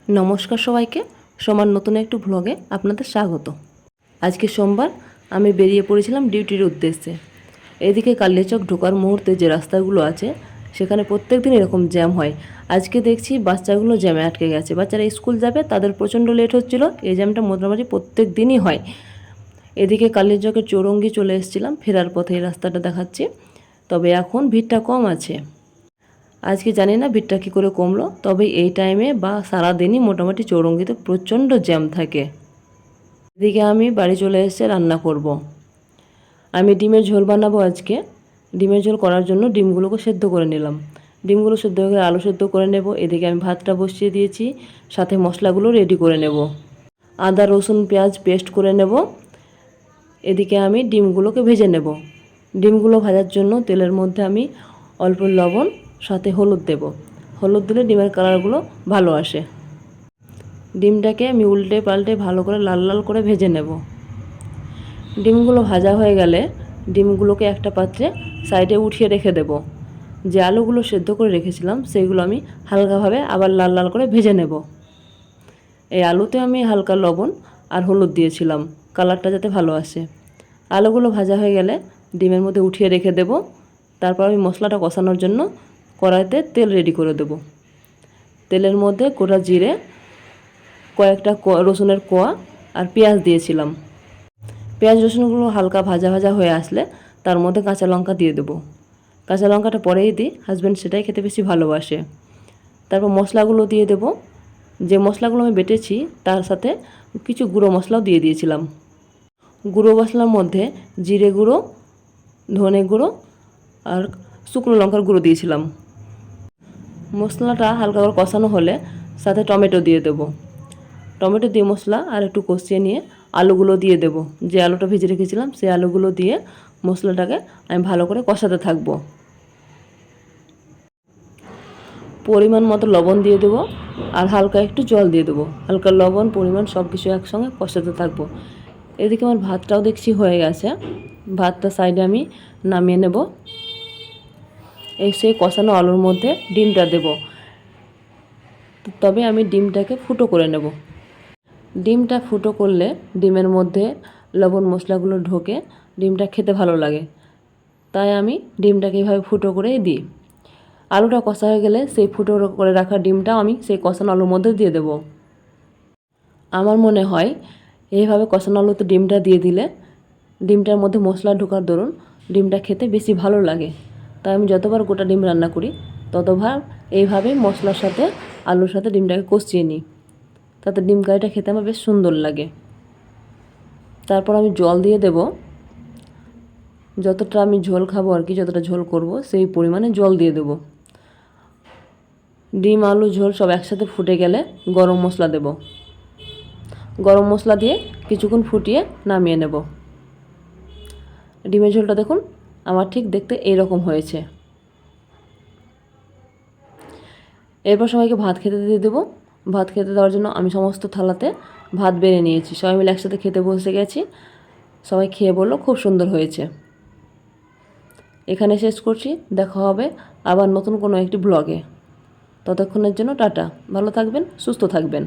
নমস্কার সবাইকে, সমান নতুন একটু ভ্লগে আপনাদের স্বাগত। আজকে সোমবার, আমি বেরিয়ে পড়েছিলাম ডিউটির উদ্দেশ্যে। এদিকে কালিয়াচক ঢোকার মুহূর্তে যে রাস্তাগুলো আছে সেখানে প্রত্যেক দিন এরকম জ্যাম হয়। আজকে দেখছি বাচ্চাগুলো জ্যামে আটকে গেছে। বাচ্চারা স্কুল যাবে, তাদের প্রচণ্ড লেট হচ্ছিল। এই জ্যামটা মোটামুটি প্রত্যেক দিনই হয়। এদিকে কালিয়াচকের চৌরঙ্গি চলে এসেছিলাম, ফেরার পথে এই রাস্তাটা দেখাচ্ছি। তবে এখন ভিড়টা কম আছে। আজকে জানি না ভিড়টা কী করে কমলো, তবে এই টাইমে বা সারাদিনই মোটামুটি চৌরঙ্গিতে প্রচণ্ড জ্যাম থাকে। এদিকে আমি বাড়ি চলে এসে রান্না করব। আমি ডিমের ঝোল বানাবো আজকে। ডিমের ঝোল করার জন্য ডিমগুলোকে সেদ্ধ করে নিলাম। ডিমগুলো সেদ্ধ হয়ে গেলে আলু সেদ্ধ করে নেব। এদিকে আমি ভাতটা বসিয়ে দিয়েছি, সাথে মশলাগুলো রেডি করে নেব। আদা রসুন পেঁয়াজ পেস্ট করে নেব। এদিকে আমি ডিমগুলোকে ভেজে নেব। ডিমগুলো ভাজার জন্য তেলের মধ্যে আমি অল্প লবণ সাথে হলুদ দেব। হলুদ দিলে ডিমের কালারগুলো ভালো আসে। ডিমটাকে আমি উল্টে পাল্টে ভালো করে লাল লাল করে ভেজে নেব। ডিমগুলো ভাজা হয়ে গেলে ডিমগুলোকে একটা পাত্রে সাইডে উঠিয়ে রেখে দেব। যে আলুগুলো সেদ্ধ করে রেখেছিলাম সেইগুলো আমি হালকাভাবে আবার লাল লাল করে ভেজে নেব। এই আলুতে আমি হালকা লবণ আর হলুদ দিয়েছিলাম, কালারটা যাতে ভালো আসে। আলুগুলো ভাজা হয়ে গেলে ডিমের মধ্যে উঠিয়ে রেখে দেব। তারপর আমি মশলাটা কষানোর জন্য কড়াইতে তেল রেডি করে দেব। তেলের মধ্যে গোটা জিরে, কয়েকটা রসুনের কোয়া আর পেঁয়াজ দিয়েছিলাম। পেঁয়াজ রসুনগুলো হালকা ভাজা ভাজা হয়ে আসলে তার মধ্যে কাঁচা লঙ্কা দিয়ে দেবো। কাঁচা লঙ্কাটা পরেই দিই, হাজব্যান্ড সেটাই খেতে বেশি ভালোবাসে। তারপর মশলাগুলো দিয়ে দেব। যে মশলাগুলো আমি বেটেছি তার সাথে কিছু গুঁড়ো মশলাও দিয়ে দিয়েছিলাম। গুঁড়ো মশলার মধ্যে জিরে গুঁড়ো, ধনে গুঁড়ো আর শুকনো লঙ্কার গুঁড়ো দিয়েছিলাম। মশলাটা হালকা করে কষানো হলে সাথে টমেটো দিয়ে দেব। টমেটো দিয়ে মশলা আর একটু কষিয়ে নিয়ে আলুগুলো দিয়ে দেব। যে আলুটা ভেজে রেখেছিলাম সেই আলুগুলো দিয়ে মশলাটাকে আমি ভালো করে কষাতে থাকব। পরিমাণ মতো লবণ দিয়ে দেবো আর হালকা একটু জল দিয়ে দেবো। হালকা লবণ পরিমাণ সব কিছু একসঙ্গে কষাতে থাকবো। এদিকে আমার ভাতটাও দেখছি হয়ে গেছে। ভাতটা সাইডে আমি নামিয়ে নেব। সেই কষানো আলুর মধ্যে ডিমটা দেব। তবে আমি ডিমটাকে ফুটো করে নেব। ডিমটা ফুটো করলে ডিমের মধ্যে লবণ মশলাগুলো ঢোকে, ডিমটা খেতে ভালো লাগে। তাই আমি ডিমটাকে এইভাবে ফুটো করেই দিই। আলুটা কষা হয়ে গেলে সেই ফুটো করে রাখা ডিমটাও আমি সেই কষানো আলুর মধ্যে দিয়ে দেব। আমার মনে হয় এইভাবে কষানো আলুতে ডিমটা দিয়ে দিলে ডিমটার মধ্যে মশলা ঢোকার দরুন ডিমটা খেতে বেশি ভালো লাগে। তাই আমি যতবার গোটা ডিম রান্না করি ততবার এইভাবেই মশলার সাথে আলুর সাথে ডিমটাকে কষিয়ে নিই। তাতে ডিম কারিটা খেতে আমার বেশ সুন্দর লাগে। তারপর আমি জল দিয়ে দেব। যতটা আমি ঝোল খাবো আর কি, যতটা ঝোল করব সেই পরিমাণে জল দিয়ে দেব। ডিম আলু ঝোল সব একসাথে ফুটে গেলে গরম মশলা দেব। গরম মশলা দিয়ে কিছুক্ষণ ফুটিয়ে নামিয়ে নেব। ডিমের ঝোলটা দেখুন আমার ঠিক দেখতে এইরকম হয়েছে। এরপর সবাইকে ভাত খেতে দিয়ে দেবো। ভাত খেতে দেওয়ার জন্য আমি সমস্ত থালাতে ভাত বেড়ে নিয়েছি। সবাই মিলে একসাথে খেতে বসে গেছি। সবাই খেয়ে বললো খুব সুন্দর হয়েছে। এখানে শেষ করছি। দেখা হবে আবার নতুন কোনো একটি ব্লগে। ততক্ষণের জন্য টাটা। ভালো থাকবেন, সুস্থ থাকবেন।